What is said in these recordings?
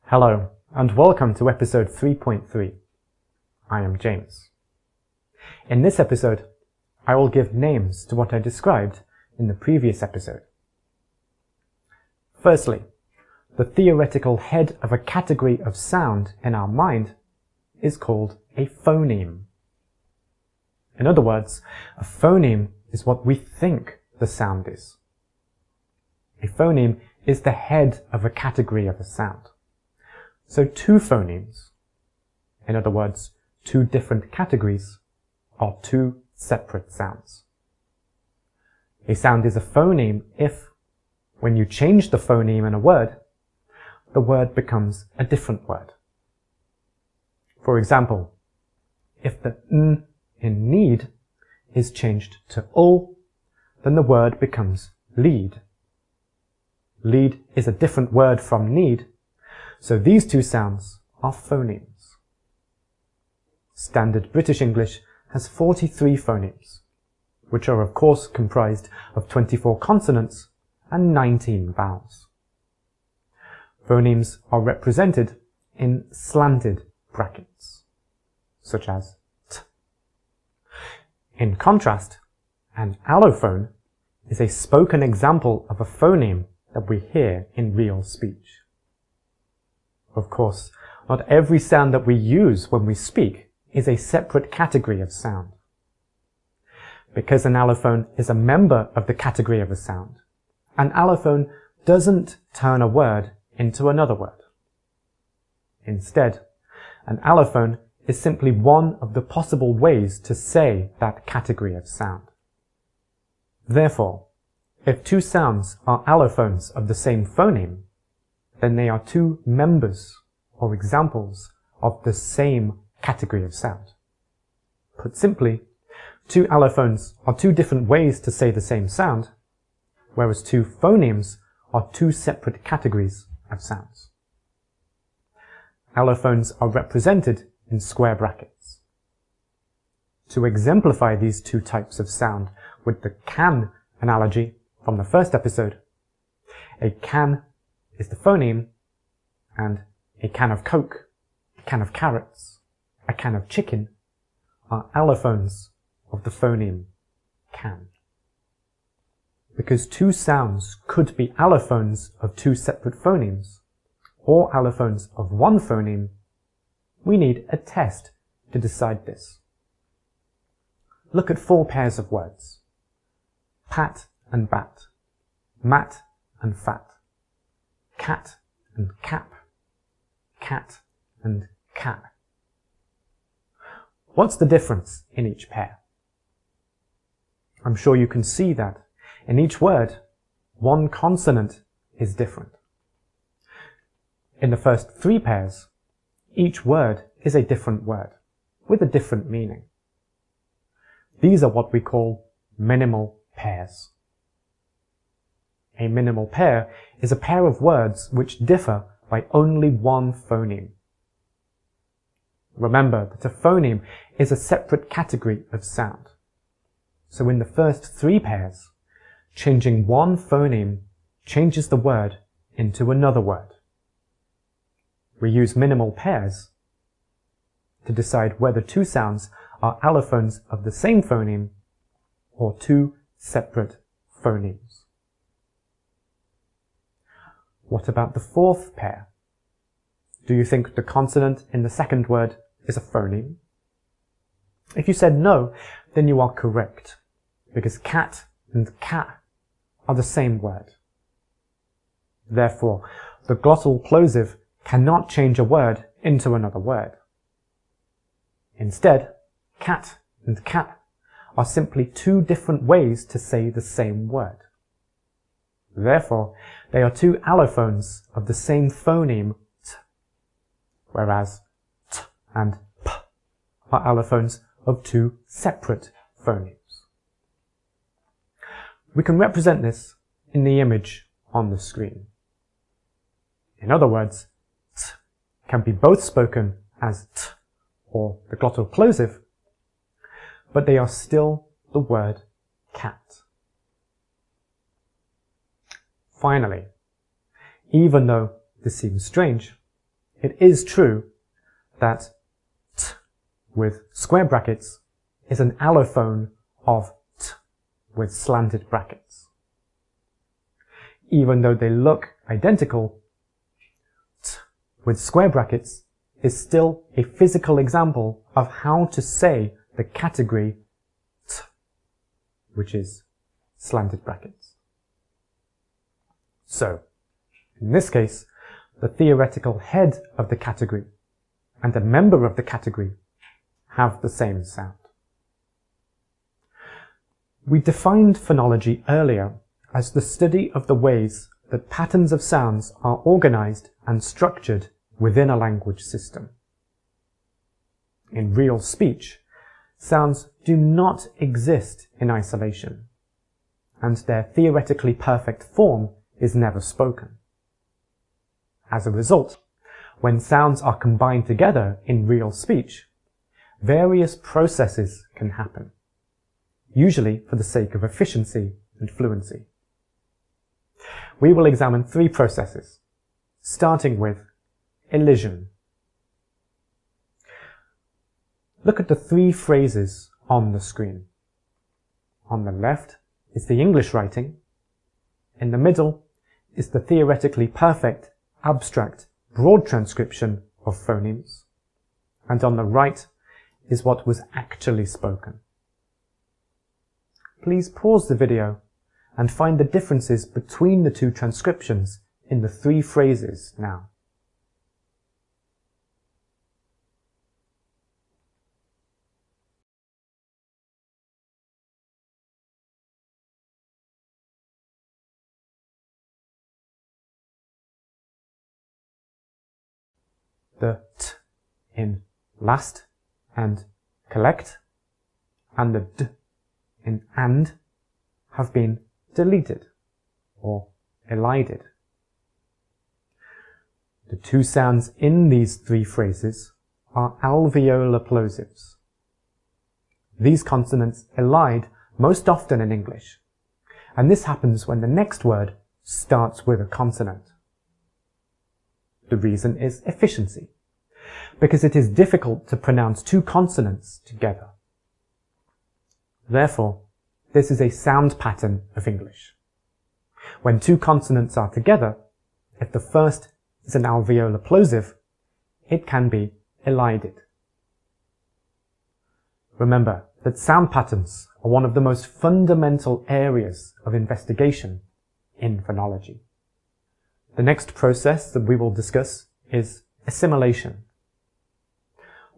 Hello, and welcome to episode 3.3. I am James. In this episode, I will give names to what I described in the previous episode. Firstly, the theoretical head of a category of sound in our mind is called a phoneme. In other words, a phoneme is what we think the sound is. A phoneme is the head of a category of a sound. So two phonemes, in other words, two different categories, are two separate sounds. A sound is a phoneme if, when you change the phoneme in a word, the word becomes a different word. For example, if the n in need is changed to ul, then the word becomes lead. Lead is a different word from need, so these two sounds are phonemes. Standard British English has 43 phonemes, which are of course comprised of 24 consonants and 19 vowels. Phonemes are represented in slanted brackets, such as t. In contrast, an allophone is a spoken example of a phoneme that we hear in real speech. Of course, not every sound that we use when we speak is a separate category of sound. Because an allophone is a member of the category of a sound, an allophone doesn't turn a word into another word. Instead, an allophone is simply one of the possible ways to say that category of sound. Therefore, if two sounds are allophones of the same phoneme, then they are two members or examples of the same category of sound. Put simply, two allophones are two different ways to say the same sound, whereas two phonemes are two separate categories of sounds. Allophones are represented in square brackets. To exemplify these two types of sound with the can analogy from the first episode, a can is the phoneme, and a can of Coke, a can of carrots, a can of chicken are allophones of the phoneme can. Because two sounds could be allophones of two separate phonemes, or allophones of one phoneme, we need a test to decide this. Look at four pairs of words: pat and bat, mat and fat, cat and cap, cat and cat. What's the difference in each pair? I'm sure you can see that in each word, one consonant is different. In the first three pairs, each word is a different word with a different meaning. These are what we call minimal pairs. A minimal pair is a pair of words which differ by only one phoneme. Remember that a phoneme is a separate category of sound. So in the first three pairs, changing one phoneme changes the word into another word. We use minimal pairs to decide whether two sounds are allophones of the same phoneme or two separate phonemes. What about the fourth pair? Do you think the consonant in the second word is a phoneme? If you said no, then you are correct, because cat and cat are the same word. Therefore, the glottal plosive cannot change a word into another word. Instead, cat and cat are simply two different ways to say the same word. Therefore, they are two allophones of the same phoneme t, whereas t and p are allophones of two separate phonemes. We can represent this in the image on the screen. In other words, t can be both spoken as t or the glottal plosive, but they are still the word cat. Finally, even though this seems strange, it is true that t with square brackets is an allophone of t with slanted brackets. Even though they look identical, t with square brackets is still a physical example of how to say the category t, which is slanted brackets. So, in this case, the theoretical head of the category and a member of the category have the same sound. We defined phonology earlier as the study of the ways that patterns of sounds are organized and structured within a language system. In real speech, sounds do not exist in isolation, and their theoretically perfect form is never spoken. As a result, when sounds are combined together in real speech, various processes can happen, usually for the sake of efficiency and fluency. We will examine three processes, starting with elision. Look at the three phrases on the screen. On the left is the English writing. In the middle is the theoretically perfect, abstract, broad transcription of phonemes. And on the right is what was actually spoken. Please pause the video and find the differences between the two transcriptions in the three phrases now. The t in last and collect and the d in and have been deleted or elided. The two sounds in these three phrases are alveolar plosives. These consonants elide most often in English, and this happens when the next word starts with a consonant. The reason is efficiency, because it is difficult to pronounce two consonants together. Therefore, this is a sound pattern of English. When two consonants are together, if the first is an alveolar plosive, it can be elided. Remember that sound patterns are one of the most fundamental areas of investigation in phonology. The next process that we will discuss is assimilation.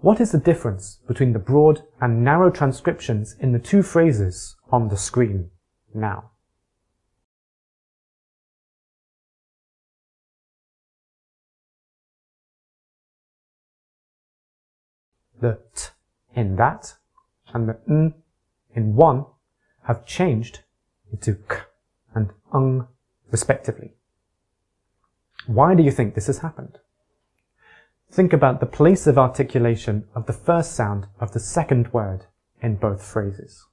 What is the difference between the broad and narrow transcriptions in the two phrases on the screen now? The t in that and the n in one have changed into k and respectively. Why do you think this has happened? Think about the place of articulation of the first sound of the second word in both phrases.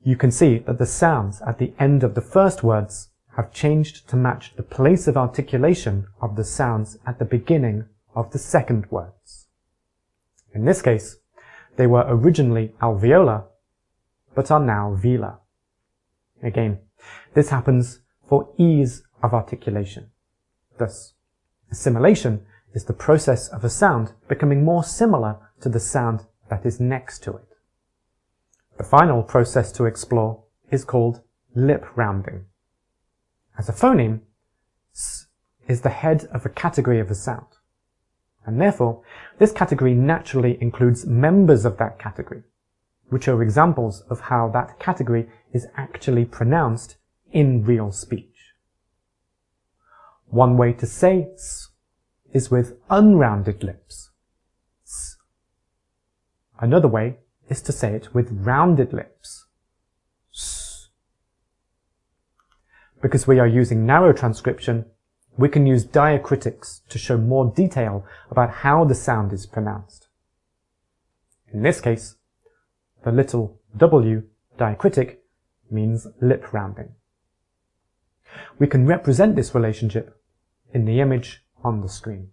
You can see that the sounds at the end of the first words have changed to match the place of articulation of the sounds at the beginning of the second words. In this case, they were originally alveolar, but are now velar. Again, this happens for ease of articulation. Thus, assimilation is the process of a sound becoming more similar to the sound that is next to it. The final process to explore is called lip rounding. As a phoneme, s is the head of a category of a sound, and therefore this category naturally includes members of that category, which are examples of how that category is actually pronounced in real speech. One way to say s is with unrounded lips. S. Another way is to say it with rounded lips. S. Because we are using narrow transcription, we can use diacritics to show more detail about how the sound is pronounced. In this case, the little w diacritic means lip rounding. We can represent this relationship in the image on the screen.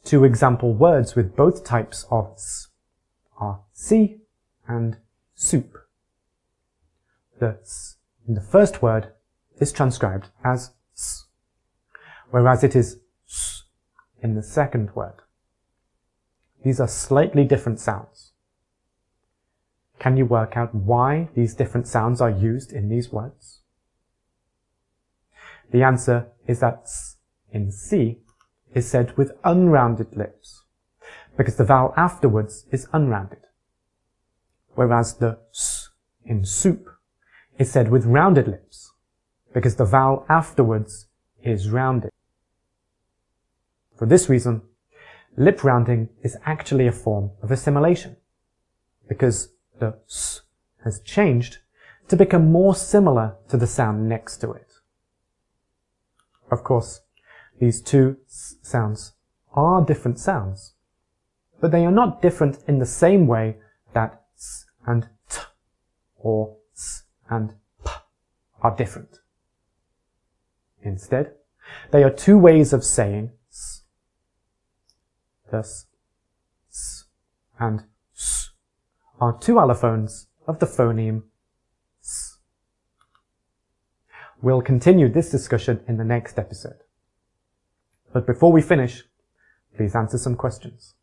two example words with both types of s are see and soup. The s in the first word is transcribed as s, whereas it is s in the second word. These are slightly different sounds. Can you work out why these different sounds are used in these words? The answer is that s in C is said with unrounded lips, because the vowel afterwards is unrounded, whereas the s in soup is said with rounded lips, because the vowel afterwards is rounded. For this reason, lip rounding is actually a form of assimilation, because the s has changed to become more similar to the sound next to it. Of course, these two sounds are different sounds, but they are not different in the same way that s and t or s and p are different. Instead, they are two ways of saying s. Thus, s and s are two allophones of the phoneme s. We'll continue this discussion in the next episode. But before we finish, please answer some questions.